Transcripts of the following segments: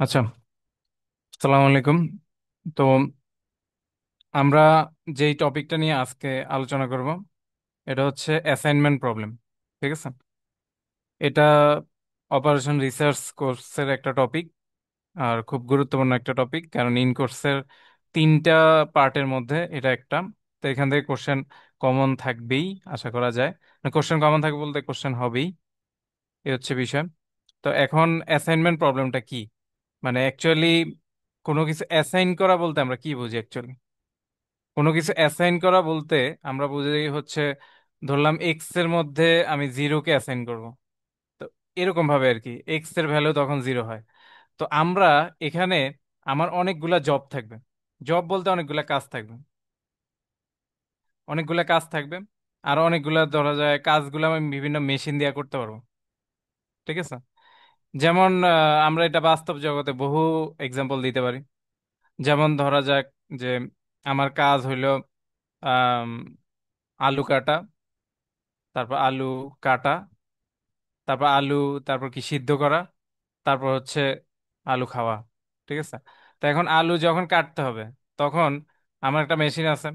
আচ্ছা, আসসালামু আলাইকুম। তো আমরা যেই টপিকটা নিয়ে আজকে আলোচনা করব এটা হচ্ছে অ্যাসাইনমেন্ট প্রবলেম। ঠিক আছে, এটা অপারেশন রিসার্চ কোর্সের একটা টপিক, আর খুব গুরুত্বপূর্ণ একটা টপিক, কারণ ইন কোর্সের তিনটা পার্টের মধ্যে এটা একটা। তো এখান থেকে কোশ্চেন কমন থাকবেই আশা করা যায়। কোশ্চেন কমন থাকবে বলতে কোশ্চেন হবেই, এ হচ্ছে বিষয়। তো এখন অ্যাসাইনমেন্ট প্রবলেমটা কি, মানে অ্যাকচুয়ালি কোনো কিছু অ্যাসাইন করা বলতে আমরা কি বুঝি অ্যাকচুয়ালি? কোনো কিছু অ্যাসাইন করা বলতে আমরা বুঝি হচ্ছে, ধরলাম এক্স এর মধ্যে আমি জিরোকে অ্যাসাইন করব। তো এরকম ভাবে আর কি, এক্স এর ভ্যালু তখন জিরো হয়। তো আমরা এখানে আমার অনেকগুলা জব থাকবে। জব বলতে অনেকগুলা কাজ থাকবে, অনেকগুলা কাজ থাকবে। আর অনেকগুলা ধরা যায় কাজগুলো আমি বিভিন্ন মেশিন দিয়ে করতে পারবো। ঠিক আছে, যেমন আমরা এটা বাস্তব জগতে বহু এক্সাম্পল দিতে পারি। যেমন ধরা যাক যে আমার কাজ হইলো আম, আলু কাটা, তারপর আলু কাটা, তারপর আলু, তারপর কি সিদ্ধ করা, তারপর হচ্ছে আলু খাওয়া। ঠিক আছে, তো এখন আলু যখন কাটতে হবে তখন আমার একটা মেশিন আছে।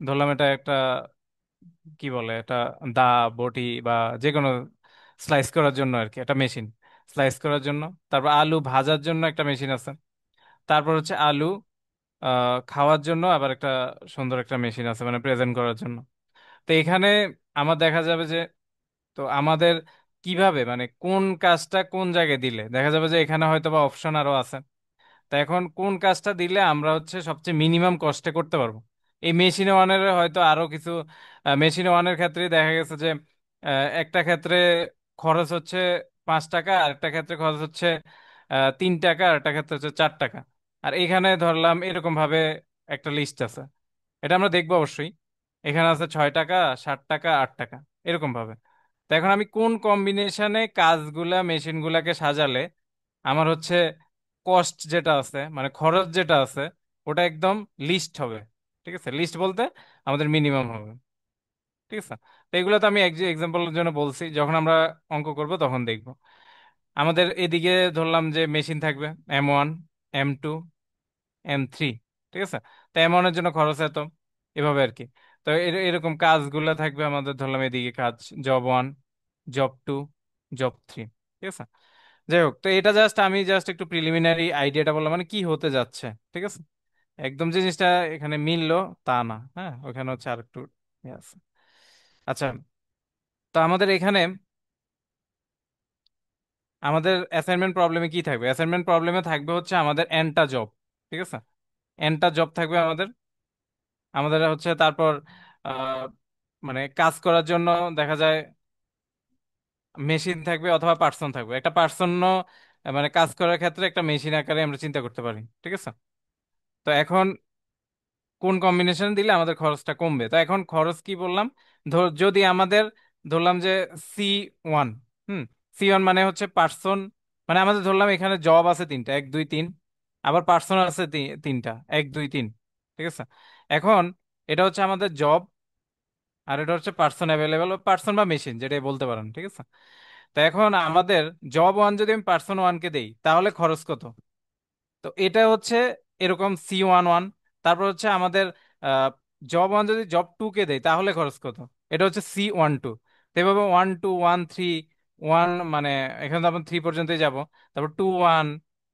ধরলাম এটা একটা, কি বলে এটা, দা, বটি বা যে কোনো স্লাইস করার জন্য আর কি একটা মেশিন, স্লাইস করার জন্য। তারপর আলু ভাজার জন্য একটা মেশিন আছে। তারপর হচ্ছে আলু খাওয়ার জন্য আবার একটা সুন্দর একটা মেশিন আছে, মানে প্রেজেন্ট করার জন্য। তো এখানে আমার দেখা যাবে যে, তো আমাদের কিভাবে মানে কোন কাজটা কোন জায়গায় দিলে দেখা যাবে যে এখানে হয়তো বা অপশন আরো আছে। তো এখন কোন কাজটা দিলে আমরা হচ্ছে সবচেয়ে মিনিমাম কস্টে করতে পারবো। এই মেশিনে ওয়ানের হয়তো আরো কিছু, মেশিনে ওয়ানের ক্ষেত্রে দেখা গেছে যে একটা ক্ষেত্রে খরচ হচ্ছে 5 টাকা, আর একটা ক্ষেত্রে খরচ হচ্ছে 3 টাকা, আর একটা ক্ষেত্রে হচ্ছে 4 টাকা। আর এখানে ধরলাম এরকম ভাবে একটা লিস্ট আছে, এটা আমরা দেখবো অবশ্যই। এখানে আছে 6 টাকা, 7 টাকা, 8 টাকা, এরকম ভাবে। তো এখন আমি কোন কম্বিনেশনে কাজগুলা মেশিনগুলাকে সাজালে আমার হচ্ছে কস্ট যেটা আছে মানে খরচ যেটা আছে ওটা একদম লিস্ট হবে। ঠিক আছে, লিস্ট বলতে আমাদের মিনিমাম হবে। ঠিক আছে, তো এগুলো তো আমি এক্সাম্পলের জন্য বলছি, যখন আমরা অঙ্ক করব তখন দেখব। আমাদের এদিকে ধরলাম যে মেশিন থাকবে M1, M2, M3। ঠিক আছে, তো M1 এর জন্য খরচ এত, এভাবে আর কি। তো এরকম কাজগুলো থাকবে আমাদের, ধরলাম এদিকে কাজ জব 1, জব 2, জব 3। ঠিক আছে, যাই হোক, তো এটা জাস্ট আমি জাস্ট একটু প্রিলিমিনারি আইডিয়াটা বললাম, মানে কি হতে যাচ্ছে। ঠিক আছে, একদম যে জিনিসটা এখানে মিললো তা না, হ্যাঁ ওখানে হচ্ছে আর একটু ইয়ে আছে। আচ্ছা, তো আমাদের এখানে আমাদের অ্যাসাইনমেন্ট প্রবলেমে কি থাকবে? অ্যাসাইনমেন্ট প্রবলেমে থাকবে হচ্ছে আমাদের এনটা জব। ঠিক আছে, এনটা জব থাকবে আমাদের। আমাদের হচ্ছে তারপর আহ, মানে কাজ করার জন্য দেখা যায় মেশিন থাকবে অথবা পার্সন থাকবে। একটা পার্সন মানে কাজ করার ক্ষেত্রে একটা মেশিন আকারে আমরা চিন্তা করতে পারি। ঠিক আছে, তো এখন কোন কম্বিনেশন দিলে আমাদের খরচটা কমবে? তো এখন খরচ কি বললাম, যদি আমাদের ধরলাম যে C1, C1 মানে হচ্ছে পার্সন, মানে আমাদের ধরলাম এখানে জব আছে তিনটা, 1 2 3, আবার পার্সন আছে তিনটা, 1 2 3। ঠিক আছে, এখন এটা হচ্ছে আমাদের জব, আর এটা হচ্ছে পার্সন অ্যাভেলেবেল, পার্সন বা মেশিন যেটাই বলতে পারেন। ঠিক আছে, তো এখন আমাদের জব 1 যদি আমি পার্সন 1 কে দেই তাহলে খরচ কত? তো এটা হচ্ছে এরকম C11। তারপর হচ্ছে আমাদের জব 1 যদি জব 2 কে দেয় তাহলে খরচ কত? এটা হচ্ছে C12। তো এভাবে 1 2 1 3 1, মানে এখানে তো আমরা 3 পর্যন্তই যাব। তারপর 2 1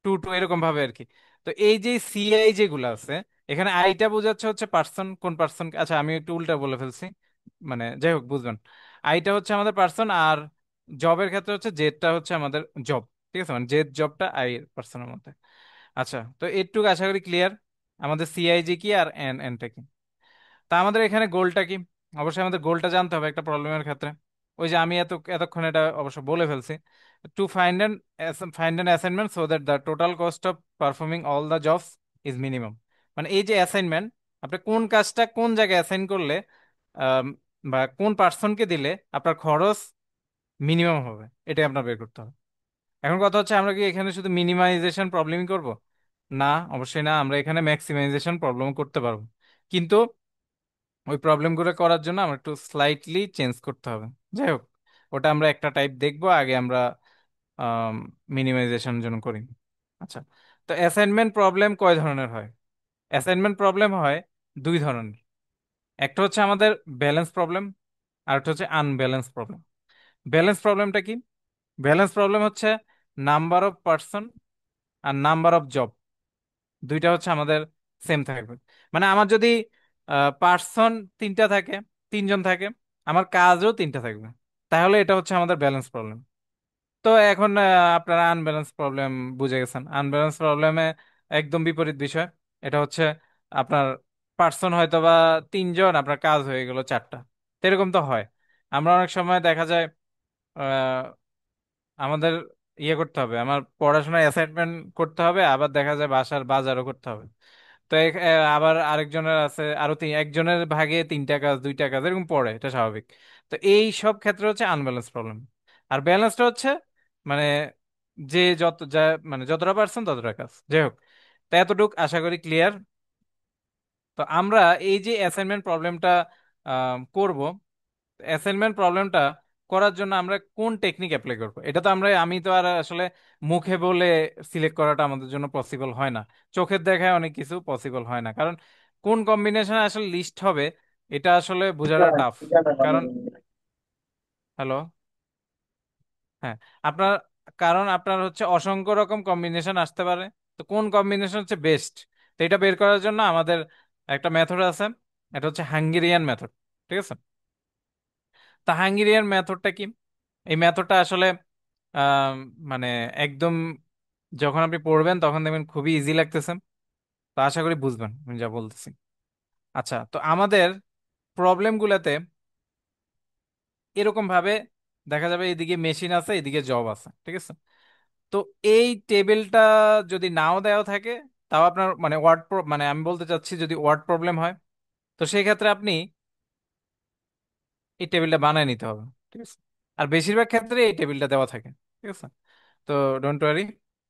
2 2 এরকম ভাবে আর কি। তো এই যে সিআই যেগুলো আছে, এখানে আইটা বোঝাচ্ছে হচ্ছে পার্সন, কোন পার্সন, আচ্ছা আমি একটু উল্টা বলে ফেলছি, মানে যাই হোক বুঝবেন। আইটা হচ্ছে আমাদের পার্সন, আর জবের ক্ষেত্রে হচ্ছে জেডটা হচ্ছে আমাদের জব। ঠিক আছে, মানে জেড জবটা আই পার্সনের মধ্যে। আচ্ছা, তো এটুকু আশা করি ক্লিয়ার, আমাদের সিআইজি কি আর এনটা কি। তা আমাদের এখানে গোলটা কি? অবশ্যই আমাদের গোলটা জানতে হবে একটা প্রবলেমের ক্ষেত্রে। ওই যে আমি এতক্ষণ এটা অবশ্য বলে ফেলছি, to find an assignment so that the total cost of performing all the jobs is minimum. মানে এই যে অ্যাসাইনমেন্ট, আপনি কোন কাজটা কোন জায়গায় অ্যাসাইন করলে আম, বা কোন পার্সনকে দিলে আপনার খরচ মিনিমাম হবে, এটাই আপনার বের করতে হবে। এখন কথা হচ্ছে, আমরা কি এখানে শুধু মিনিমাইজেশন প্রবলেমই করব? না, অবশ্যই না, আমরা এখানে ম্যাক্সিমাইজেশন প্রবলেম করতে পারবো। কিন্তু ওই প্রবলেমগুলো করার জন্য আমরা একটু স্লাইটলি চেঞ্জ করতে হবে। যাই হোক, ওটা আমরা একটা টাইপ দেখবো, আগে আমরা মিনিমাইজেশনের জন্য করি। আচ্ছা, তো অ্যাসাইনমেন্ট প্রবলেম কয় ধরনের হয়? অ্যাসাইনমেন্ট প্রবলেম হয় দুই ধরনের। একটা হচ্ছে আমাদের ব্যালেন্স প্রবলেম, আর একটা হচ্ছে আনব্যালেন্স প্রবলেম। ব্যালেন্স প্রবলেমটা কি? ব্যালেন্স প্রবলেম হচ্ছে নাম্বার অফ পার্সন আর নাম্বার অফ জব, দুইটা হচ্ছে আমাদের সেম থাকবে। মানে আমার যদি পার্সন তিনটা থাকে, তিনজন থাকে, আমার কাজও তিনটা থাকবে, তাহলে এটা হচ্ছে আমাদের ব্যালেন্স প্রবলেম। তো এখন আপনারা আনব্যালেন্স প্রবলেম বুঝে গেছেন। আনব্যালেন্স প্রবলেমে একদম বিপরীত বিষয়। এটা হচ্ছে আপনার পার্সন হয়তো বা তিনজন, আপনার কাজ হয়ে গেল চারটা। তো এরকম তো হয়। আমরা অনেক সময় দেখা যায় আমাদের ইয়ে করতে হবে, আমার পড়াশোনার অ্যাসাইনমেন্ট করতে হবে, আবার দেখা যায় বাসার বাজারও করতে হবে। তো আবার আরেকজনের আছে আরো একজনের ভাগে তিনটা কাজ, দুইটা কাজ এরকম পড়ে, এটা স্বাভাবিক। তো এই সব ক্ষেত্রে হচ্ছে আনব্যালেন্স প্রবলেম। আর ব্যালেন্সটা হচ্ছে মানে যে যত যা মানে যতটা পারছেন ততটা কাজ, যাই হোক। তো এতটুক আশা করি ক্লিয়ার। তো আমরা এই যে অ্যাসাইনমেন্ট প্রবলেমটা করব, অ্যাসাইনমেন্ট প্রবলেমটা করার জন্য আমরা কোন টেকনিক অ্যাপ্লাই করব, এটা তো আমি তো আর আসলে মুখে বলে সিলেক্ট করাটা আমাদের জন্য পসিবল হয় না। চোখের দেখায় অনেক কিছু পসিবল হয় না, কারণ কোন কম্বিনেশন আসলে লিস্ট হবে এটা আসলে বোঝাটা টাফ। কারণ হ্যালো, হ্যাঁ, আপনার কারণ আপনার হচ্ছে অসংখ্য রকম কম্বিনেশন আসতে পারে। তো কোন কম্বিনেশন হচ্ছে বেস্ট, তো এটা বের করার জন্য আমাদের একটা মেথড আছে। এটা হচ্ছে হাঙ্গেরিয়ান মেথড, ঠিক আছে? তা হাঙ্গেরিয়ান মেথডটা কি? এই মেথডটা আসলে আহ, মানে একদম যখন আপনি পড়বেন তখন দেখবেন খুবই ইজি লাগতেছে। তো আশা করি বুঝবেন আমি যা বলতেছি। আচ্ছা, তো আমাদের প্রবলেম গুলাতে এরকম ভাবে দেখা যাবে এদিকে মেশিন আছে, এদিকে জব আছে, ঠিক আছে? তো এই টেবিলটা যদি নাও দেওয়া থাকে, তাও আপনার মানে মানে আমি বলতে চাচ্ছি যদি ওয়ার্ড প্রবলেম হয়, তো সেই ক্ষেত্রে আপনি এই টেবিলটা বানায় নিতে হবে, ঠিক আছে? আর বেশিরভাগ ক্ষেত্রে এই টেবিলটা দেওয়া থাকে, ঠিক আছে? তো ডোন্ট ওয়ারি।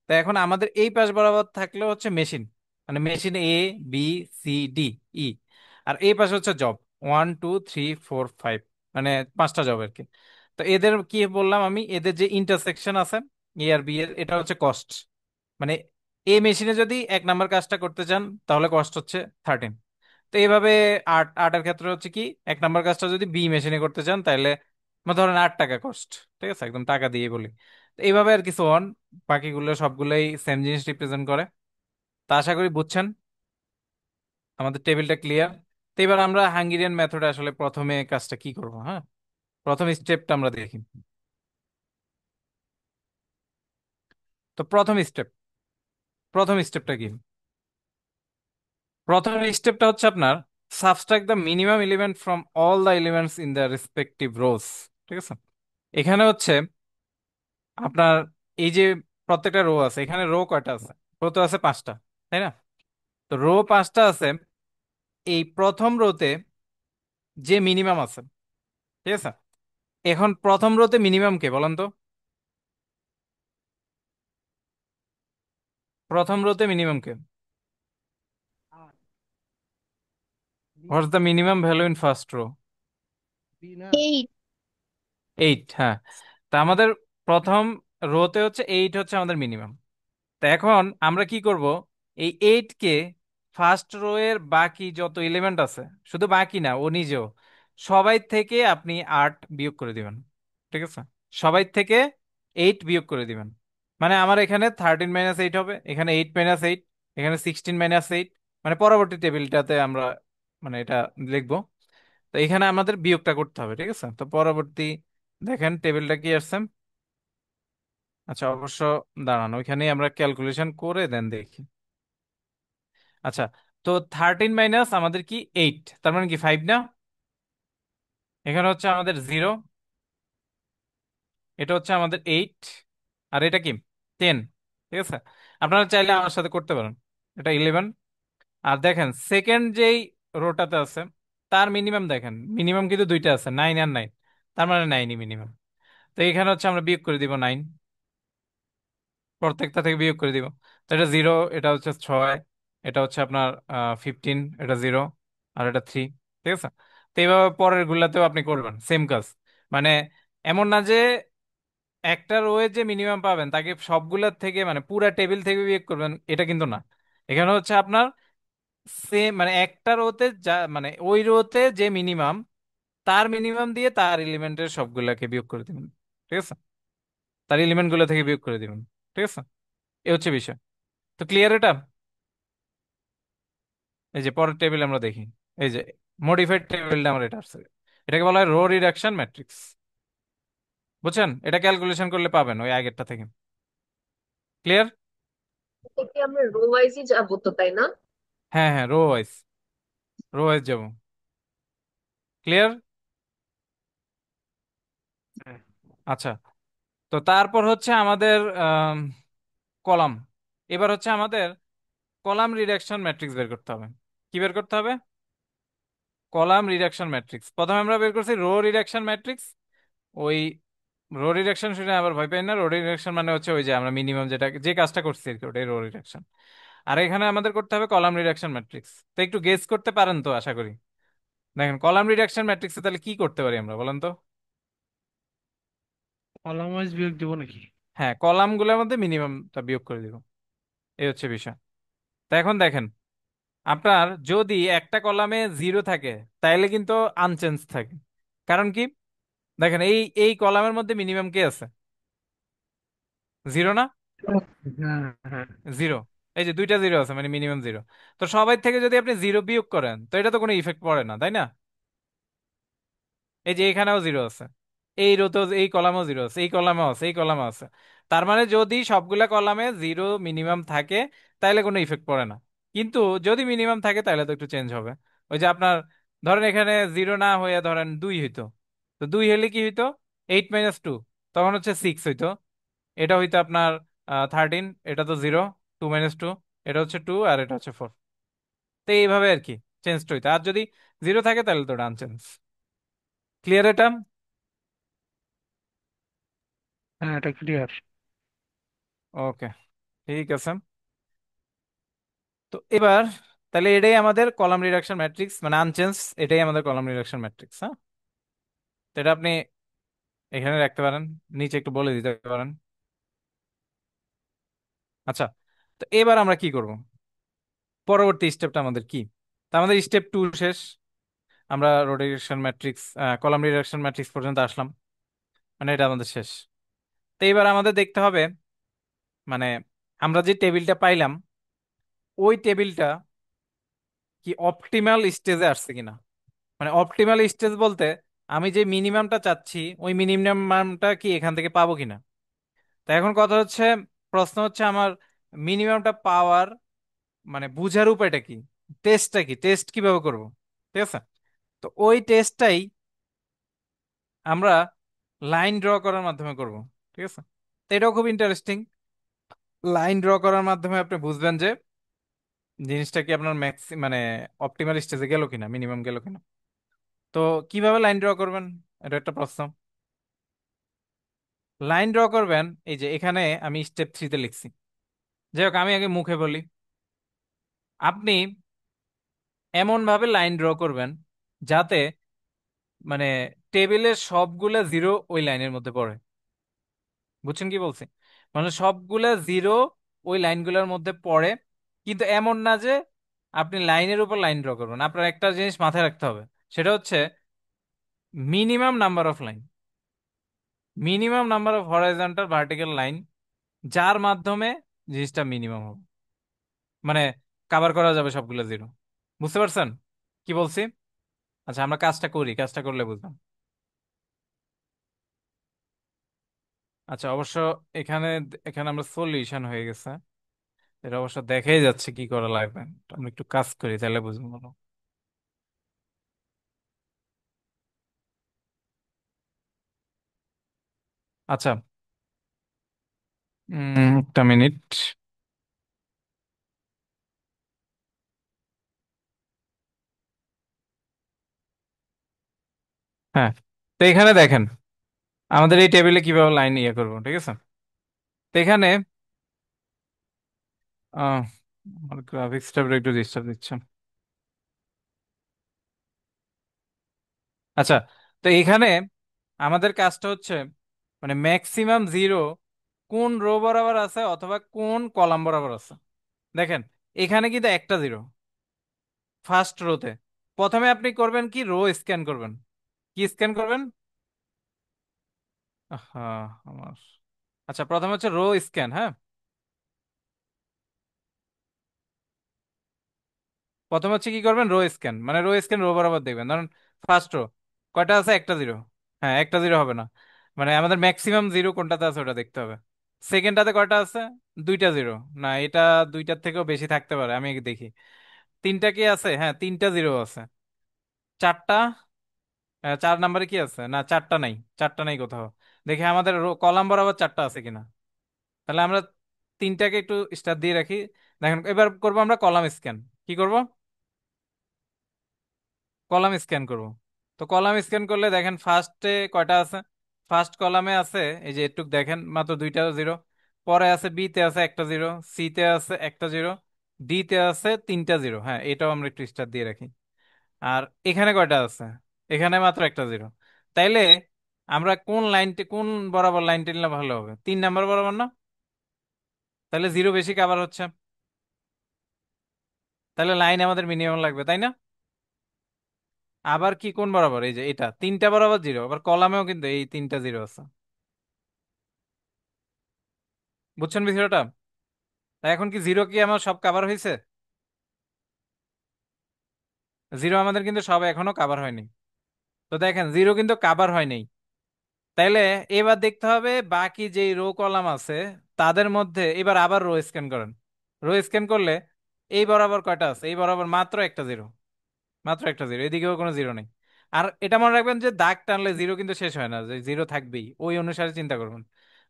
তো এখন আমাদের এই পাশ বরাবর থাকলে হচ্ছে মেশিন, মানে মেশিন ABCD ই, আর এই পাশে হচ্ছে জব 1 2 3 4 5, মানে পাঁচটা জব আর কি। তো এদের কি বললাম আমি, এদের যে ইন্টারসেকশন আছে A আর B এর, এটা হচ্ছে কস্ট। মানে এই মেশিনে যদি 1 নাম্বার কাজটা করতে চান তাহলে কস্ট হচ্ছে 13। তো এইভাবে আটের ক্ষেত্রে হচ্ছে কি, 1 নাম্বার কাজটা যদি বি মেশিনে করতে চান তাহলে ধরেন 8 টাকা কস্ট, ঠিক আছে? একদম টাকা দিয়ে বলি। তো এইভাবে আর কিছু অন, বাকিগুলো সবগুলোই সেম জিনিস রিপ্রেজেন্ট করে। তা আশা করি বুঝছেন, আমাদের টেবিলটা ক্লিয়ার। তো এবার আমরা হাঙ্গেরিয়ান মেথডে আসলে প্রথমে কাজটা কি করব, হ্যাঁ? প্রথম স্টেপটা আমরা দেখি। তো প্রথম স্টেপটা কি? প্রথম স্টেপটা হচ্ছে আপনার subtract the minimum element from all the elements in the respective rows, ঠিক আছে? এখানে হচ্ছে আপনার এই যে প্রত্যেকটা রো আছে, এখানে রো কয়টা আছে? রো তো আছে 5টা, তাই না? তো রো 5টা আছে। এই প্রথম রোতে যে মিনিমাম আছে, ঠিক আছে? এখন প্রথম রোতে মিনিমাম কে বলেন তো? প্রথম রোতে মিনিমাম কে? আর B. What's the minimum value in first row? B না। 8। 8, হ্যাঁ। তা আমাদের প্রথম রোতে হচ্ছে 8 হচ্ছে আমাদের মিনিমাম। তো এখন আমরা কি করব, এই 8 কে ফার্স্ট রো এর বাকি যত এলিমেন্ট আছে, শুধু বাকি না ও নিজেও, সবাই থেকে আপনি 8 বিয়োগ করে দিবেন, ঠিক আছে? সবাই থেকে 8 বিয়োগ করে দিবেন। মানে আমার এখানে 13 - 8 হবে, এখানে 8 - 8, এখানে 16 - 8, মানে পরবর্তী টেবিলটাতে আমরা মানে এটা লিখবো। তো এখানে আমাদের বিয়োগটা করতে হবে, ঠিক আছে? তো পরবর্তী দেখেন টেবিলটা কি আসছে। আচ্ছা, অবশ্য দাঁড়ান, ওইখানেই আমরা ক্যালকুলেশন করে দেন দেখি। আচ্ছা, তো 13 মাইনাস আমাদের কি 8, তার মানে কি 5 না? এখানে হচ্ছে আমাদের 0, এটা হচ্ছে আমাদের 8, আর এটা কি 10, ঠিক আছে? আপনারা চাইলে আমার সাথে করতে পারেন। এটা 11। আর দেখেন সেকেন্ড যেই রোটাতে আছে, তার মিনিমাম দেখেন, মিনিমাম কিন্তু দুইটা আছে, 9 আর 9, তার মানে 9ই মিনিমাম। তো এখানে হচ্ছে আমরা বিয়োগ করে দিব 9, প্রত্যেকটা থেকে বিয়োগ করে দিব। তো এটা 0, এটা হচ্ছে 6, এটা হচ্ছে আপনার 15, এটা 0, আর এটা 3, ঠিক আছে? তো এইভাবে পরের গুলাতেও আপনি করবেন সেম কাজ। মানে এমন না যে একটা রোয়ে যে মিনিমাম পাবেন তাকে সবগুলোর থেকে মানে পুরা টেবিল থেকে বিয়োগ করবেন এটা কিন্তু না। এখানে হচ্ছে আপনার সেম মানে একটা রোতে যা মানে ওই রোতে যে মিনিমাম তার মিনিমাম দিয়ে তার এলিমেন্টের সবগুলাকে বিয়োগ করে দিবেন। ঠিক আছে, তার এলিমেন্ট গুলো থেকে বিয়োগ করে দিবেন। ঠিক আছে, এ হচ্ছে বিষয়। তো ক্লিয়ার এটা? এই যে পরের টেবিল আমরা দেখি, এই যে মডিফাইড টেবিলটা আমার এটা আসছে, এটাকে বলা হয় রো রিডাকশন ম্যাট্রিক্স। বুঝছেন? এটা ক্যালকুলেশন করলে পাবেন ওই আগেরটা থেকে। ক্লিয়ার? এটা কি আমরা রো ওয়াইজই যাবো তো, তাই না? হ্যাঁ হ্যাঁ, রো ওয়াইজ, রো ওয়াইজ যাবো। ক্লিয়ার? হ্যাঁ। আচ্ছা, তো তারপর হচ্ছে আমাদের কলাম। এবার হচ্ছে আমাদের কলাম রিডাকশন ম্যাট্রিক্স বের করতে হবে। কি বের করতে হবে? Column reduction matrix. প্রথমে আমরা বের করছি রো রিডাকশন ম্যাট্রিক্স। ওই রো রিডাকশন শুনে আবার ভয় পাই না, রো রিডাকশন মানে হচ্ছে ওই যে আমরা মিনিমাম যেটা যে কাজটা করছি আর কি, ওটাই রো রিডাকশন। আর এখানে আমাদের করতে হবে কলাম রিডাকশন ম্যাট্রিক্স। তো একটু গেস করতে পারেন তো আশা করি। দেখেন কলাম রিডাকশন ম্যাট্রিক্সে তাহলে কি করতে পারি আমরা, বলেন তো? কলাম ওয়াইজ বিয়োগ দিব নাকি? হ্যাঁ, কলামগুলোর মধ্যে মিনিমামটা বিয়োগ করে দিব, এই হচ্ছে বিষয়। তো এখন দেখেন, আপনার যদি একটা কলামে জিরো থাকে তাইলে কিন্তু আনচেঞ্জ থাকে। কারণ কি? দেখেন এই এই কলামের মধ্যে মিনিমাম কে আছে? জিরো না? হ্যাঁ হ্যাঁ। জিরো। এই যে দুইটা জিরো আছে মানে মিনিমাম জিরো। তো সবাই থেকে যদি আপনি জিরো বিয়োগ করেন তো এটা তো কোনো ইফেক্ট পড়ে না, তাই না? এই যে এখানেও জিরো আছে, এই রোতেও এই কলামেও জিরো আছে, এই কলামেও আছে, এই কলামেও আছে। তার মানে যদি সবগুলা কলামে জিরো মিনিমাম থাকে তাহলে কোনো ইফেক্ট পড়ে না। কিন্তু যদি মিনিমাম থাকে তাহলে তো একটু চেঞ্জ হবে। ওই যে আপনার ধরেন এখানে জিরো না হয়ে ধরেন দুই হইতো, তো দুই হলে কি হইতো? 8 - 2, তখন হচ্ছে 6 হইতো। এটা হইতো আপনার 13, এটা তো জিরো। 2 - 2, এটা হচ্ছে 2 আর এটা হচ্ছে 4। তো এইভাবে আর কি চেঞ্জ হইতো। আর যদি জিরো থাকে তাহলে তো ডান চেঞ্জ। ক্লিয়ার এটা? হ্যাঁ, এটা ক্লিয়ার। ওকে, ঠিক আছে। তো এবার তাহলে এটাই আমাদের কলাম রিডাকশন ম্যাট্রিক্স মানে আনচেঞ্জ, এটাই আমাদের কলাম রিডাকশন ম্যাট্রিক্স। হ্যাঁ, তো এটা আপনি এখানে রাখতে পারেন, নিচে একটু বলে দিতে পারেন। আচ্ছা, তো এবার আমরা কি করব? পরবর্তী স্টেপটা আমাদের কি? তো আমাদের স্টেপ 2 শেষ। আমরা rotation matrix, column reduction matrix পর্যন্ত আসলাম, মানে এটা আমাদের শেষ। তো এবার আমাদের দেখতে হবে মানে আমরা যে টেবিলটা পাইলাম ওই টেবিলটা কি অপটিমাল স্টেজে আসছে কিনা। মানে অপটিমাল স্টেজ বলতে আমি যে মিনিমামটা চাচ্ছি ওই মিনিমামটা কি এখান থেকে পাবো কিনা। তো এখন কথা হচ্ছে, প্রশ্ন হচ্ছে আমার মিনিমামটা পাওয়ার মানে বুঝার উপায়টা কি, টেস্টটা কি, টেস্ট কিভাবে করব। ঠিক আছে, তো ওই টেস্টটাই আমরা লাইন ড্র করার মাধ্যমে করব। ঠিক আছে, তো এটাও খুব ইন্টারেস্টিং। লাইন ড্র করার মাধ্যমে আপনি বুঝবেন যে জিনিসটা কি আপনার ম্যাক্স মানে অপটিমাল স্টেজে গেল কিনা, মিনিমাম গেল কিনা। তো কিভাবে লাইন ড্র করবেন, এটা একটা প্রশ্ন। লাইন ড্র করবেন এই যে এখানে আমি স্টেপ 3-তে লিখছি। যাই হোক আমি আগে মুখে বলি। আপনি এমন ভাবে লাইন ড্র করবেন যাতে মানে টেবিলের সবগুলা জিরো ওই লাইনের মধ্যে পড়ে। বুঝছেন কি বলছি? মানে সবগুলা জিরো ওই লাইনগুলোর মধ্যে পড়ে। কিন্তু এমন না যে আপনি লাইনের উপর লাইন ড্র করবেন। আপনার একটা জিনিস মাথায় রাখতে হবে, সেটা হচ্ছে minimum number of line, minimum number of horizontal vertical line, যার মাধ্যমে জিনিসটা মিনিমাম হবে, মানে কাভার করা যাবে সবগুলো জিরো। বুঝতে পারছেন কি বলছি? আচ্ছা, আমরা কাজটা করি, কাজটা করলে বুঝলাম। আচ্ছা, অবশ্য এখানে এখানে আমরা সলিউশন হয়ে গেছে, এটা অবশ্য দেখাই যাচ্ছে কি করা লাগবে। আমরা একটু কাজ করি তাহলে বুঝবো ভালো। আচ্ছা, একটা মিনিট। হ্যাঁ, তো এখানে দেখেন আমাদের এই টেবিলে কিভাবে লাইন ইয়ে করবো। ঠিক আছে, তো এখানে আহ আমার গ্রাফিক্সটা একটু ডিস্টার্ব দিচ্ছে। আচ্ছা, তো এখানে আমাদের কাজটা হচ্ছে মানে ম্যাক্সিমাম জিরো কোন রো বরাবর আছে অথবা কোন কলাম বরাবর আছে। দেখেন এখানে কিন্তু একটা জিরো ফার্স্ট রোতে। প্রথমে আপনি করবেন কি, রো স্ক্যান করবেন। কি স্ক্যান করবেন? হ্যাঁ আমার, আচ্ছা প্রথমে হচ্ছে রো স্ক্যান। হ্যাঁ, প্রথমে হচ্ছে কি করবেন, রো স্ক্যান, মানে রো স্ক্যান রো বরাবর দেখবেন। ধরুন ফার্স্ট রো কয়টা আছে, একটা জিরো। হ্যাঁ একটা জিরো হবে না, মানে আমাদের ম্যাক্সিমাম জিরো কোনটাতে আছে ওটা দেখতে হবে। সেকেন্ডটাতে কয়টা আছে, দুইটা জিরো। না এটা দুইটার থেকেও বেশি থাকতে পারে, আমি দেখি। তিনটা কি আছে, হ্যাঁ তিনটা জিরো আছে। চারটা, চার নাম্বারে কি আছে, না চারটা নাই, চারটা নাই কোথাও। দেখি আমাদের কলাম বরাবর চারটা আছে কিনা। তাহলে আমরা তিনটাকে একটু স্টার দিয়ে রাখি। দেখেন এবার করবো আমরা কলাম স্ক্যান। কি করব, কলাম স্ক্যান করব। তো কলাম স্ক্যান করলে দেখেন ফার্স্টে কয়টা আছে, ফার্স্ট কলামে আছে এই যে একটু দেখেন মাত্র দুইটা জিরো। পরে আছে বি তে আছে একটা জিরো, সি তে আছে একটা জিরো, ডি তে আছে তিনটা জিরো। হ্যাঁ এটাও আমরা একটু স্টার দিয়ে রাখি। আর এখানে কয়টা আছে, এখানে মাত্র একটা জিরো। তাইলে আমরা কোন লাইনটি, কোন বরাবর লাইন টেনলে ভালো হবে, 3 নাম্বার বরাবর না? তাহলে জিরো বেশি কাভার হচ্ছে, তাহলে লাইন আমাদের মিনিমাম লাগবে তাই না? আবার কি কোন বরাবর, এই যে এটা তিনটা বরাবর জিরো, আবার কলামেও কিন্তু এই তিনটা জিরো আছে। বুঝছেন বিষয়টা? তাই এখন কি জিরো কি আমার সব কাভার হয়েছে? জিরো আমাদের কিন্তু সব এখনো কাভার হয়নি। তো দেখেন জিরো কিন্তু কাভার হয়নি। তাইলে এবার দেখতে হবে বাকি যেই রো কলাম আছে তাদের মধ্যে, এবার আবার রো স্ক্যান করেন। রো স্ক্যান করলে এই বরাবর কয়টা আছে, এই বরাবর মাত্র একটা জিরো, মাত্র একটা জিরো, এদিকেও কোনো জিরো নেই। আর এটা মনে রাখবেন যে দাগ টানলে জিরো কিন্তু শেষ হয় না, যে জিরো থাকবেই, ওই অনুসারে চিন্তা করবেন।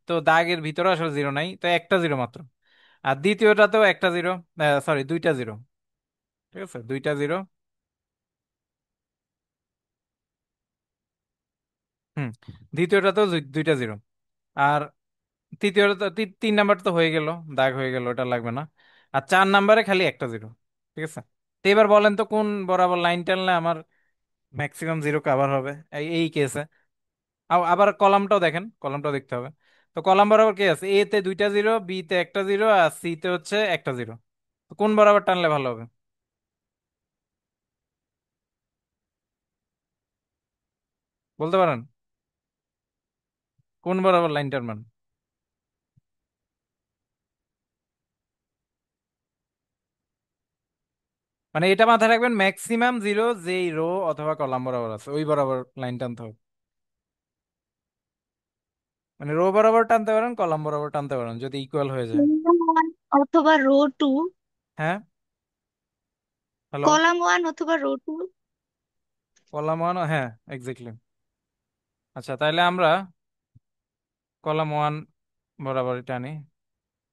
তো দাগের ভিতরে আসলে জিরো নাই, তো একটা জিরো মাত্র। আর দ্বিতীয়টাতেও একটা জিরো, সরি দুইটা জিরো। ঠিক আছে দুইটা জিরো। হুম, দ্বিতীয়টাতেও দুইটা জিরো। আর তৃতীয়টা, 3 নাম্বার তো হয়ে গেল, দাগ হয়ে গেল, ওটা লাগবে না। আর 4 নাম্বারে খালি একটা জিরো। ঠিক আছে, তো এবার বলেন তো কোন বরাবর লাইন টানলে আমার ম্যাক্সিমাম জিরো কাভার হবে এই কেসে। আবার কলামটাও দেখেন, কলামটাও দেখতে হবে। তো কলাম বরাবর কি আছে, এ তে দুইটা জিরো, বি তে একটা জিরো, আর সি তে হচ্ছে একটা জিরো। তো কোন বরাবর টানলে ভালো হবে, বলতে পারেন? কোন বরাবর লাইন টানবেন? মানে এটা মাথায় রাখবেন, ম্যাক্সিমাম জিরো যেই রো অথবা কলাম বরাবর আছে ওই বরাবর লাইন টানতে হবে। মানে রো বরাবর টানতে পারেন, কলাম বরাবর টানতে পারেন যদি ইকুয়াল হয়ে যায়। কলাম ওয়ান অথবা রো টু। হ্যাঁ, হ্যালো, কলাম ওয়ান অথবা রো টু। কলাম ওয়ান, হ্যাঁ এক্স্যাক্টলি। আচ্ছা তাহলে আমরা কলাম ওয়ান বরাবর টানি,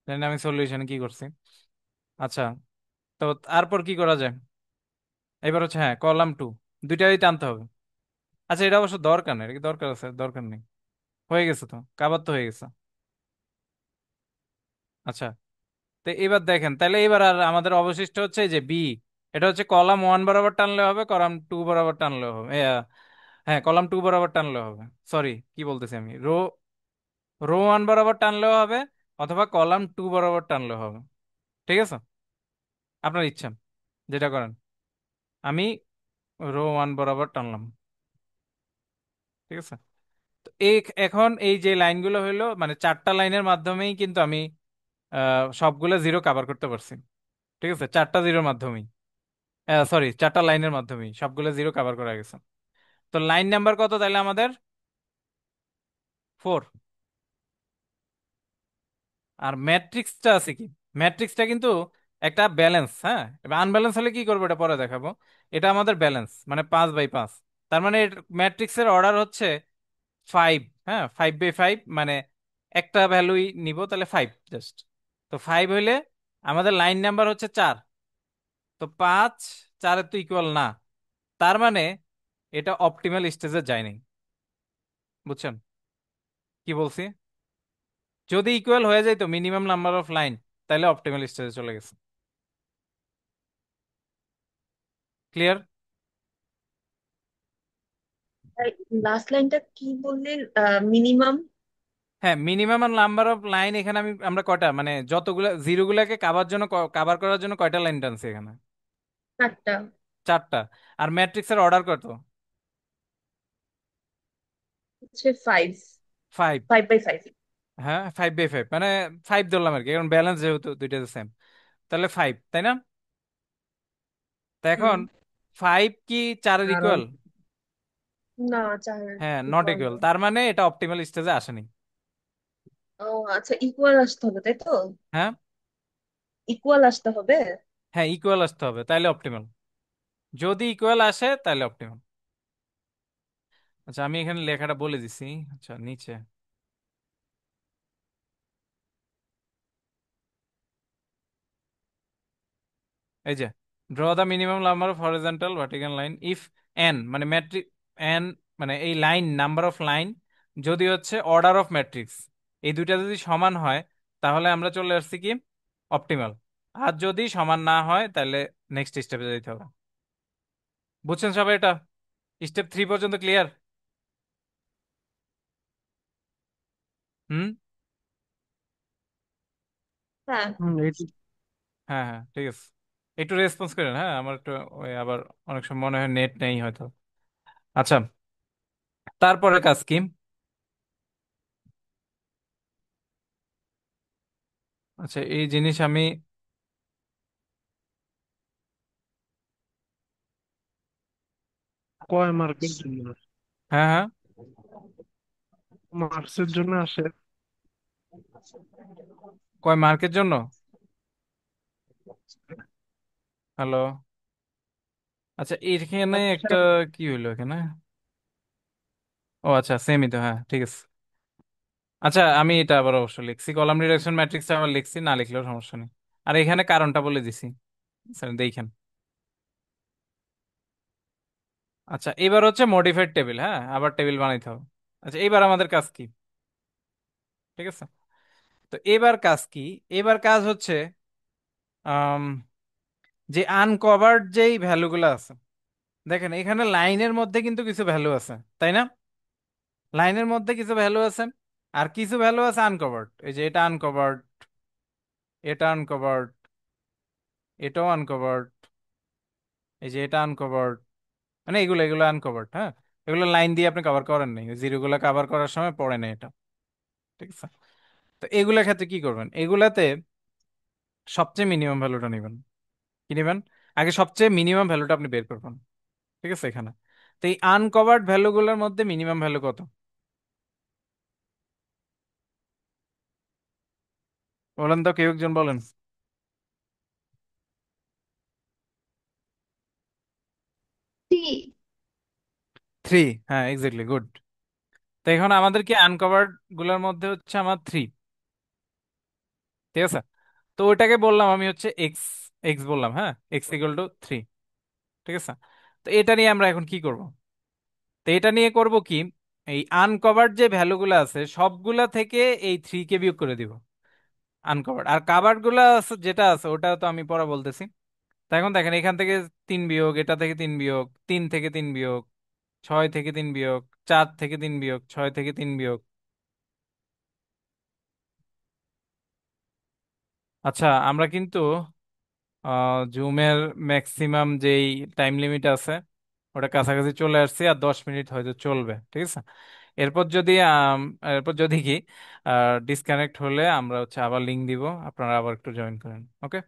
জানি না আমি সলিউশন কি করছি। আচ্ছা, তো তারপর কি করা যায়, এবার হচ্ছে হ্যাঁ কলাম টু, দুইটাই টানতে হবে। আচ্ছা এটা অবশ্য দরকার নেই, এটা কি দরকার আছে, দরকার নেই, হয়ে গেছে তো, কাবার তো হয়ে গেছে। আচ্ছা, তো এবার দেখেন তাহলে এবার আর আমাদের অবশিষ্ট হচ্ছে এই যে বি। এটা হচ্ছে কলাম ওয়ান বরাবর টানলে হবে, কলাম টু বরাবর টানলে হবে, হ্যাঁ কলাম টু বরাবর টানলে হবে। সরি কি বলতেছি আমি, রো রো ওয়ান বরাবর টানলেও হবে, অথবা কলাম টু বরাবর টানলেও হবে। ঠিক আছে, আপনার ইচ্ছা যেটা করেন। আমি রো ওয়ান বরাবর টানলাম। ঠিক আছে, তো এই এখন এই যে লাইনগুলো হইলো মানে চারটা লাইনের মাধ্যমেই কিন্তু আমি সবগুলো জিরো কভার করতে পারছি। ঠিক আছে, চারটা জিরোর মাধ্যমেই, সরি চারটা লাইনের মাধ্যমেই সবগুলো জিরো কভার করা গেছে। তো লাইন নাম্বার কত তাহলে আমাদের, 4। আর ম্যাট্রিক্সটা আছে কি, ম্যাট্রিক্সটা কিন্তু একটা ব্যালেন্স। হ্যাঁ, এবার আনব্যালেন্স হলে কি করবো এটা পরে দেখাবো। এটা আমাদের ব্যালেন্স মানে 5/5। তার মানে ম্যাট্রিক্সের অর্ডার হচ্ছে 5। হ্যাঁ 5/5 মানে একটা ভ্যালুই নিব, তাহলে 5 জাস্ট। তো 5 হইলে আমাদের লাইন নাম্বার হচ্ছে 4। তো 5 4-এর তো ইকুয়াল না, তার মানে এটা অপটিমাল স্টেজে যায়নি। বুঝছেন কি বলছি? যদি ইকুয়াল হয়ে যায় তো মিনিমাম নাম্বার অফ লাইন, তাহলে অপটিমাল স্টেজে চলে গেছে। ক্লিয়ার? লাস্ট লাইনটা কি বললেন, মিনিমাম? হ্যাঁ, মিনিমাম নাম্বার অফ লাইন এখানে আমরা কয়টা, মানে যতগুলা জিরো গুলাকে কাভার জন্য, কাভার করার জন্য কয়টা লাইন টানছি এখানে? চারটা। চারটা। আর ম্যাট্রিক্সের অর্ডার কত? হচ্ছে ফাইভ। 5। 5 বাই 5। হ্যাঁ, 5 বাই 5, মানে 5 ধরলাম আর কি, কারণ ব্যালেন্স যেহেতু দুইটা সেম। তাহলে 5, তাই না? তা হুম। এখন 5 কি 4-এর আর ইকুয়াল? না, চার হ্যাঁ, নট ইকুয়াল ইকুয়াল, না। তার মানে এটা অপটিমাল স্টেজে আসেনি। ও আচ্ছা, ইকুয়াল আসতে হবে তাই তো? হ্যাঁ। ইকুয়াল আসতে হবে। হ্যাঁ, ইকুয়াল আসতে হবে তাইলে অপটিমাল। যদি ইকুয়াল আসে তাহলে অপটিমাল। আচ্ছা, আমি এখানে লেখাটা বলে দিছি। আচ্ছা, নিচে এই যে, draw the minimum number of horizontal vertical line if N, মানে ম্যাট্রিক এন, মানে এই লাইন নাম্বার অফ লাইন যদি হচ্ছে অর্ডার অফ ম্যাট্রিক্স, এই দুইটা যদি সমান হয় তাহলে আমরা চলে আসছি কি অপটিমাল। আর যদি সমান না হয় তাহলে নেক্সট স্টেপে যেতে হবে। বুঝছেন সবাই এটা? স্টেপ 3 পর্যন্ত ক্লিয়ার? হুম। হ্যাঁ। এইটা হ্যাঁ হ্যাঁ, ঠিক আছে। একটু রেসপন্স করেন, হ্যাঁ, আমার একটু ওই আবার অনেক সময় মনে হয় নেট নেই হয়তো। আচ্ছা, তারপরে কাজ কি? আচ্ছা, এই জিনিস আমি, কয় মার্কের জন্য? হ্যাঁ হ্যাঁ, মার্কসের জন্য আসে। কয় মার্কের জন্য? হ্যালো। আচ্ছা, এখানে একটা কি হইলো এখানে? ও আচ্ছা, সেমই তো, হ্যাঁ ঠিক আছে। আচ্ছা, আমি এটা আবার অবশ্য লিখছি, কলাম রিডাকশন ম্যাট্রিক্সটা আবার লিখছি, না লিখলেও সমস্যা নেই। আর এখানে কারণটা বলে দিছি, স্যার দেখেন। আচ্ছা, এবার হচ্ছে মডিফাইড টেবিল, হ্যাঁ, আবার টেবিল বানাইতে হবে। আচ্ছা, এবার আমাদের কাজ কি? ঠিক আছে, তো এবার কাজ কি? এবার কাজ হচ্ছে আম, যে আনকভার্ড যেই ভ্যালুগুলো আছে, দেখেন এখানে লাইনের মধ্যে কিন্তু কিছু ভ্যালু আছে, তাই না? লাইনের মধ্যে কিছু ভ্যালু আছে, আর কিছু ভ্যালু আছে আনকভার্ড। এই যে এটা আনকভার্ড, এটা আনকভার্ড, এটাও আনকভার্ড, এই যে এটা আনকভার্ড, মানে এগুলো এগুলো আনকভার্ড, হ্যাঁ। এগুলো লাইন দিয়ে আপনি কভার করেন নাই, জিরো গুলো কভার করার সময় পড়ে নাই এটা। ঠিক আছে, তো এগুলোর ক্ষেত্রে কি করবেন? এগুলাতে সবচেয়ে মিনিমাম ভ্যালুটা নেবেন। কি নেবেন? আগে সবচেয়ে মিনিমাম ভ্যালুটা আপনি বের করবেন। ঠিক আছে, এখানে তো এই আনকভার্ড ভ্যালুগুলোর মধ্যে মিনিমাম ভ্যালু কত? বলেন তো, কেউ একজন বলেন। 3। 3, হ্যাঁ এক্স্যাক্টলি, গুড। তো এখন আমাদের কি আনকভার্ড গুলোর মধ্যে হচ্ছে আমার 3, ঠিক আছে। তো ওইটাকে বললাম আমি হচ্ছে এক্স, এক্স বললাম, হ্যাঁ, x = 3। ঠিক আছে, তো এটা নিয়ে আমরা এখন কি করব? তো এটা নিয়ে করব কি, এই আনকভার্ড যে ভ্যালুগুলো আছে সবগুলা থেকে এই 3 কে বিয়োগ করে দিব। আনকভার্ড আর কাভার্ড গুলা যেটা আছে ওটা তো আমি পরে বলতেছি। তো এখন দেখেন, এখান থেকে 3 বিয়োগ, এটা থেকে 3 বিয়োগ, 3 থেকে 3 বিয়োগ, 6 থেকে 3 বিয়োগ, 4 থেকে 3 বিয়োগ, 6 থেকে 3 বিয়োগ। আচ্ছা, আমরা কিন্তু জুমের ম্যাক্সিমাম যেই টাইম লিমিট আছে ওটা কাছাকাছি চলে আসছে, আর 10 মিনিট হয়তো চলবে, ঠিক আছে। এরপর যদি এরপর যদি কি ডিসকানেক্ট হলে আমরা হচ্ছে আবার লিংক দিব, আপনারা আবার একটু জয়েন করেন, ওকে?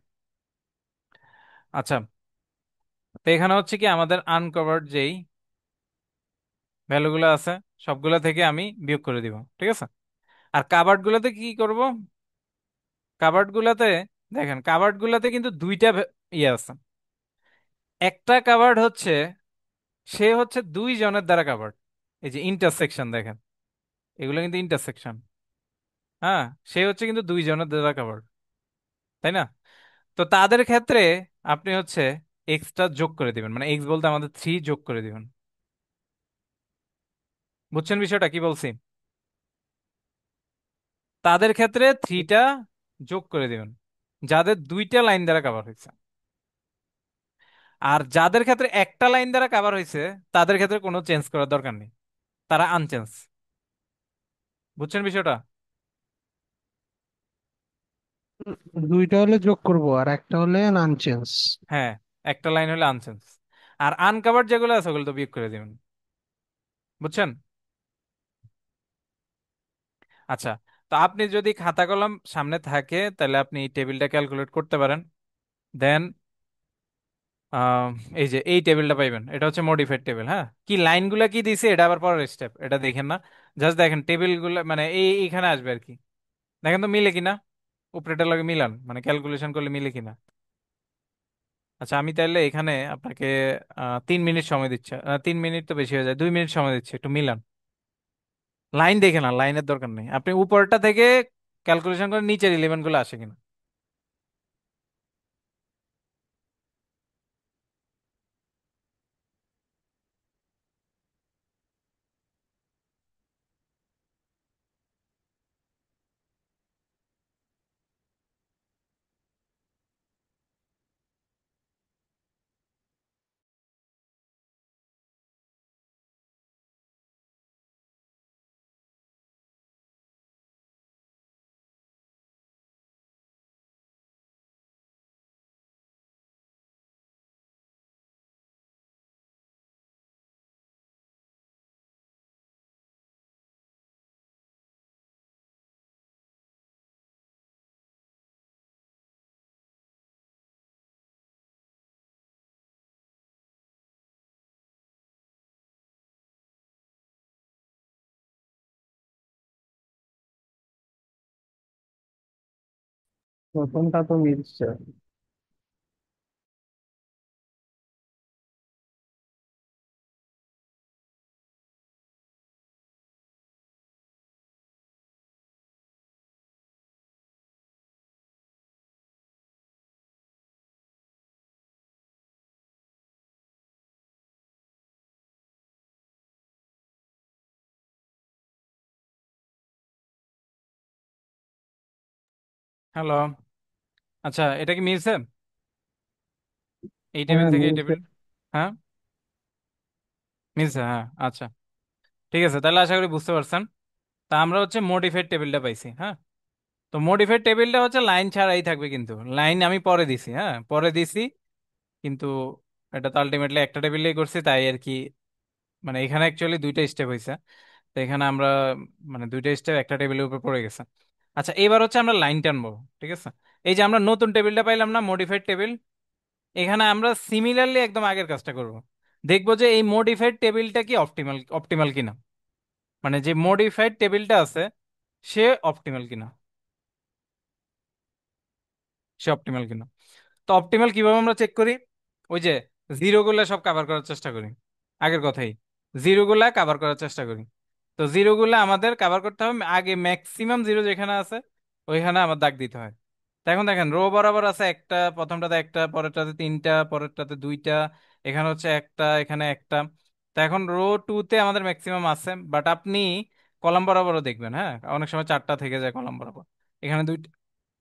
আচ্ছা, তো এখানে হচ্ছে কি আমাদের আনকভার্ড যেই ভ্যালুগুলো আছে সবগুলা থেকে আমি বিয়োগ করে দিব, ঠিক আছে। আর কাবার্ড গুলাতে কি করব? কাবার্ড গুলাতে, দেখেন কাবার্ড গুলাতে কিন্তু দুইটা ইয়ে আছে। একটা কাবার্ড হচ্ছে, সে হচ্ছে দুই জনের দ্বারা কাভার্ড। এই যে ইন্টারসেকশন দেখেন, এগুলো কিন্তু ইন্টারসেকশন, হ্যাঁ। সে হচ্ছে কিন্তু দুই জনের দ্বারা কাভার্ড, তাই না? তো তাদের ক্ষেত্রে আপনি হচ্ছে এক্সট্রা যোগ করে দিবেন, মানে এক্স বলতে আমাদের 3 যোগ করে দিবেন। বুঝছেন বিষয়টা কি বলছি? তাদের ক্ষেত্রে 3টা যোগ করে দিবেন যাদের দুইটা লাইন দ্বারা কাভার হয়েছে। আর যাদের ক্ষেত্রে একটা লাইন দ্বারা কাভার হয়েছে তাদের ক্ষেত্রে কোনো চেঞ্জ করার দরকার নেই, তারা আনচেঞ্জ। বুঝছেন বিষয়টা? দুইটা হলে যোগ করব আর একটা হলে নানচেন্স। হ্যাঁ, একটা লাইন হলে আনসেন্স, আর আনকাভার্ড যেগুলো আছে ওগুলো তো বিয়োগ করে দিবেন। বুঝছেন? আচ্ছা, তো আপনি যদি খাতা কলম সামনে থাকে তাহলে আপনি এই টেবিলটা ক্যালকুলেট করতে পারেন। দেন আহ, এই যে এই টেবিলটা পাইবেন, এটা হচ্ছে মডিফাইড টেবিল। হ্যাঁ, কি লাইনগুলো কি দিছে এটা আবার পরের স্টেপ, এটা দেখেন না, জাস্ট দেখেন টেবিলগুলো মানে এইখানে আসবে আর কি। দেখেন তো মিলে কিনা, উপরেটার লগে মিলান, মানে ক্যালকুলেশন করলে মিলে কিনা। আচ্ছা, আমি তাহলে এখানে আপনাকে 3 মিনিট সময় দিচ্ছি। 3 মিনিট তো বেশি হয়ে যায়, 2 মিনিট সময় দিচ্ছি, একটু মিলান। লাইন দেখে না, লাইনের দরকার নেই, আপনি উপরটা থেকে ক্যালকুলেশন করে নিচের ইলেভেন গুলো আসে কিনা। প্রথমটা তো মিলছে। হ্যালো। আচ্ছা, এটা কি মিলছে এই টেবিল হ্যাঁ থেকে এই মিলছে। টেবিল? হ্যাঁ, মিলছে, হ্যাঁ। আচ্ছা, ঠিক আছে, তাহলে আশা করি বুঝতে পারছেন। তা আমরা হচ্ছে মডিফাইড টেবিলটা পাইছি। হ্যাঁ, তো মডিফাইড টেবিলটা হচ্ছে লাইন ছাড়াই থাকবে, কিন্তু লাইন আমি পরে দিছি, হ্যাঁ পরে দিছি, কিন্তু এটা তো আলটিমেটলি একটা টেবিলেই করছি তাই আর কি। মানে এখানে অ্যাকচুয়ালি দুইটা স্টেপ হয়েছে, তো এখানে আমরা মানে দুইটা স্টেপ একটা টেবিলের উপর পড়ে গেছে। আচ্ছা, এবার হচ্ছে আমরা লাইন টানবো। ঠিক আছে, এই যে আমরা নতুন টেবিলটা পাইলাম না, মডিফাইড টেবিল, এখানে আমরা সিমিলারলি একদম আগের কাজটা করব। দেখবো যে এই মডিফাইড টেবিলটা কি অপটিমাল অপটিমাল কিনা, মানে যে মডিফাইড টেবিলটা আছে সে অপটিমাল কিনা, সে অপটিমাল কিনা। তো অপটিমাল কিভাবে আমরা চেক করি? ওই যে জিরো গুলা সব কাভার করার চেষ্টা করি, আগের কথাই, জিরো গুলা কাভার করার চেষ্টা করি। তো জিরো গুলা আমাদের কাভার করতে হবে, আগে ম্যাক্সিমাম জিরো যেখানে আছে ওইখানে আমার দাগ দিতে হয়। তো এখন দেখেন রো বরাবর আছে একটা, প্রথমটাতে একটা, পরেরটাতে তিনটা, পরেরটাতে দুইটা, এখানে হচ্ছে একটা, এখানে একটা। তো এখন রো টুতে আমাদের ম্যাক্সিমাম আছে, বাট আপনি কলাম বরাবরও দেখবেন, হ্যাঁ অনেক সময় চারটা থেকে যায় কলাম বরাবর। এখানে দুইটা,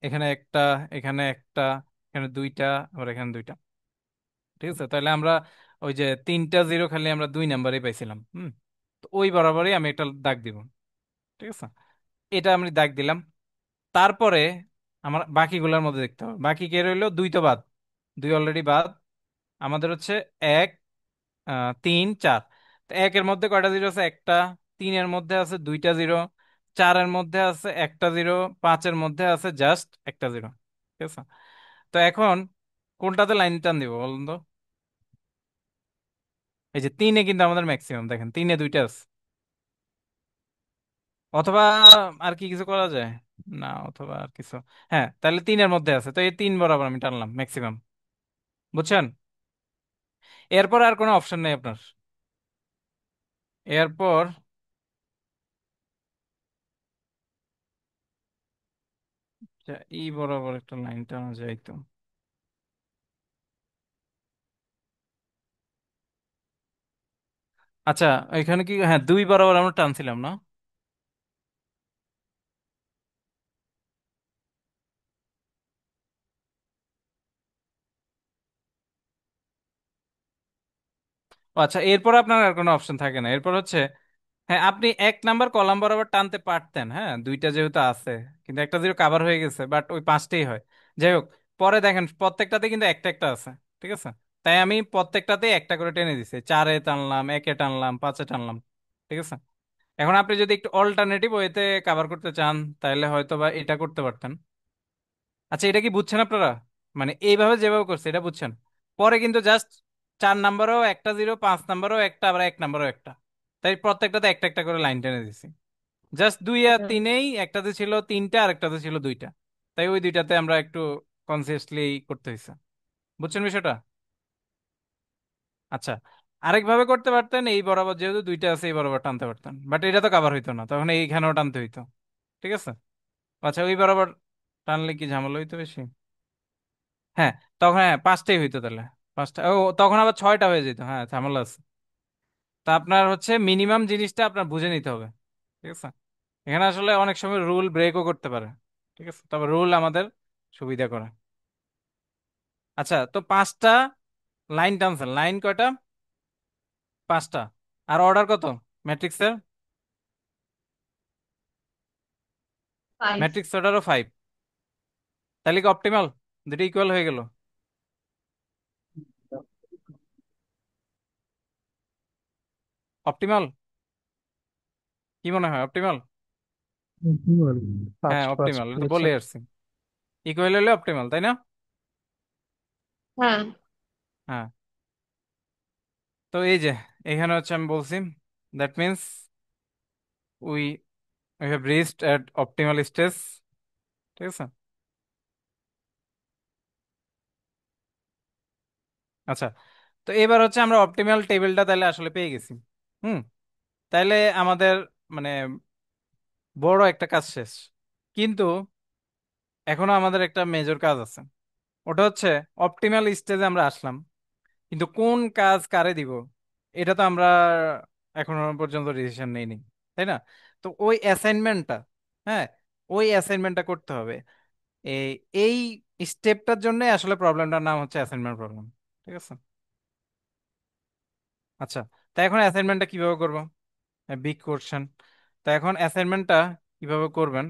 এখানে একটা, এখানে একটা, এখানে দুইটা, আবার এখানে দুইটা। ঠিক আছে, তাহলে আমরা ওই যে তিনটা জিরো খালি আমরা 2 নাম্বারই পাইছিলাম। তো ওই বরাবরই আমি একটা দাগ দিব। ঠিক আছে, এটা আমি দাগ দিলাম। তারপরে আমার বাকিগুলোর মধ্যে দেখতে হবে, বাকি কে রইলো, দুই তো বাদ, দুই অলরেডি বাদ। আমাদের হচ্ছে এক, 3, 4। তো একের মধ্যে কয়টা জিরো আছে? একটা। তিনের মধ্যে আছে দুইটা জিরো, চারের মধ্যে আছে একটা জিরো, পাঁচের মধ্যে আছে জাস্ট একটা জিরো। ঠিক আছে, তো এখন কোনটাতে লাইন টান দিব বলুন তো? এই যে তিনে কিন্তু আমাদের ম্যাক্সিমাম, দেখেন তিনে দুইটা আছে। অথবা আর কি কিছু করা যায়? না, অথবা আর কিছু, হ্যাঁ তাহলে তিনের মধ্যে আছে, তো এই তিন বরাবর আমি টানলাম ম্যাক্সিমাম। বুঝছেন? এরপর আর কোনো অপশন নেই আপনার। এরপর এই বরাবর একটা লাইন টানা যায় তো। আচ্ছা, এখানে কি, হ্যাঁ দুই বরাবর আমরা টানছিলাম না? ও আচ্ছা, এরপর আপনার আর কোনো অপশন থাকে না, এরপর হচ্ছে হ্যাঁ, আপনি 1 নাম্বার কলাম বরাবর টানতে পারতেন, হ্যাঁ, দুইটা যেহেতু আছে, কিন্তু একটা জিরো কাভার হয়ে গেছে, বাট ওই 5টেই হয়। যাই হোক, পরে দেখেন প্রত্যেকটাতে কিন্তু একটা একটা আছে, ঠিক আছে। তাই আমি প্রত্যেকটাতে একটা করে টেনে দিছি, 4-এ টানলাম, 1-এ টানলাম, 5-এ টানলাম, ঠিক আছে। এখন আপনি যদি একটু অল্টারনেটিভ ওয়েতে কাভার করতে চান, তাহলে হয়তো বা এটা করতে পারতেন। আচ্ছা, এটা কি বুঝছেন আপনারা? মানে এইভাবে যেভাবে করছে এটা বুঝছেন? পরে কিন্তু জাস্ট 4 নাম্বারও একটা জিরো, 5 নাম্বারও একটা, আবার 1 নাম্বারও একটা। তাই প্রত্যেকটাতে একটা একটা করে লাইন টেনে দিছি। জাস্ট 2 আর 3-এই একটাতে ছিল 3টা আর একটাতে ছিল 2টা। তাই ওই দুইটাতে আমরা একটু কনসিয়াসলি করতে হয়েছে। বুঝছেন বিষয়টা? আচ্ছা, আরেকভাবে করতে পারতেন, এই বরাবর যেহেতু দুইটা আছে এই বরাবর টানতে পারতেন, বাট এটা তো কাভার হইতো না, তখন এইখানেও টানতে হইতো, ঠিক আছে। আচ্ছা, ওই বরাবর টানলে কি ঝামেলা হইতো বেশি? হ্যাঁ, তখন হ্যাঁ 5টাই হইতো তাহলে। 5টা, ও তখন আবার 6টা হয়ে যেত, হ্যাঁ ঝামেলা আছে। তা আপনার হচ্ছে মিনিমাম জিনিসটা আপনার বুঝে নিতে হবে, ঠিক আছে। এখানে আসলে অনেক সময় রুল ব্রেকও করতে পারে, ঠিক আছে, তবে রুল আমাদের সুবিধা করে। আচ্ছা, তো 5টা লাইন টানছেন, লাইন কয়টা? 5টা। আর অর্ডার কত ম্যাট্রিক্সের? ফাইভ। ম্যাট্রিক্স অর্ডারও 5। তাহলে কি অপটিমাল? দুটো ইকুয়াল হয়ে গেল। অপটিমাল? কি মনে হয়, অপটিমাল? কি বল, পাঁচ হ্যাঁ পাঁচ অপটিমাল, এটা তো পেয়েছে। বলে আসছি। ইকুয়াল হলে অপটিমাল, তাই না? হ্যাঁ। হ্যাঁ। তো এই যে এখানে হচ্ছে আমি বলছি, that means we we have reached at optimal stage, ঠিক আছে। আচ্ছা, তো এবার হচ্ছে আমরা অপটিমাল টেবিলটা তাহলে আসলে পেয়ে গেছি। হুম। তাইলে আমাদের মানে বড় একটা কাজ শেষ, কিন্তু এখনো আমাদের একটা মেজর কাজ আছে। ওটা হচ্ছে অপটিমাল স্টেজে আমরা আসলাম, কিন্তু কোন কাজ কারে দিব এটা তো আমরা এখনো পর্যন্ত ডিসিশন নেইনি, তাই না? তো ওই অ্যাসাইনমেন্টটা, হ্যাঁ, ওই অ্যাসাইনমেন্টটা করতে হবে। এই এই স্টেপটার জন্য আসলে প্রবলেমটার নাম হচ্ছে অ্যাসাইনমেন্ট প্রবলেম, ঠিক আছে। আচ্ছা, তা এখন অ্যাসাইনমেন্টটা কিভাবে করব? Big question. তা এখন অ্যাসাইনমেন্টটা কিভাবে করবেন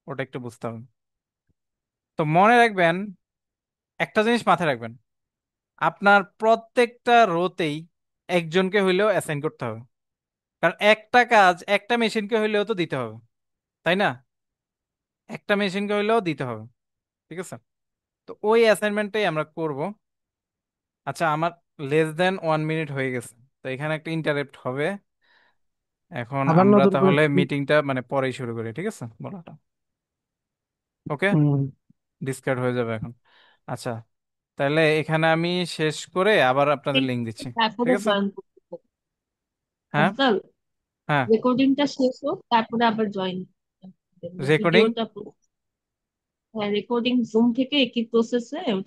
ওটা একটু বুঝতে হবে। তো মনে রাখবেন, একটা জিনিস মাথায় রাখবেন, আপনার প্রত্যেকটা রোতেই একজনকে হইলেও অ্যাসাইন করতে হবে। কারণ একটা কাজ একটা মেশিনকে হইলেও তো দিতে হবে, তাই না? একটা মেশিনকে হইলেও দিতে হবে, ঠিক আছে। তো ওই অ্যাসাইনমেন্টটাই আমরা করব। আচ্ছা, আমার লেস দেন 1 মিনিট হয়ে গেছে, তো এখানে একটা ইন্টারাপ্ট হবে। এখন আবার আমরা নতুন করে। তাহলে মিটিংটা মানে পরেই শুরু করি, ঠিক আছে, বলাটা। ওকে, হুম। ডিসকার্ড হয়ে যাবে এখন। আচ্ছা, তাহলে এখানে আমি শেষ করে আবার আপনাদের এই লিঙ্ক দিচ্ছি, তারপরে ঠিক আছে। জয়েন করতে হবে। হ্যাঁ। আফজাল, হ্যাঁ। রেকর্ডিংটা শেষ হোক তারপরে আবার জয়েন। রেকর্ডিং। ভিডিওটা, হ্যাঁ রেকর্ডিং জুম থেকে কি প্রসেসে ওটা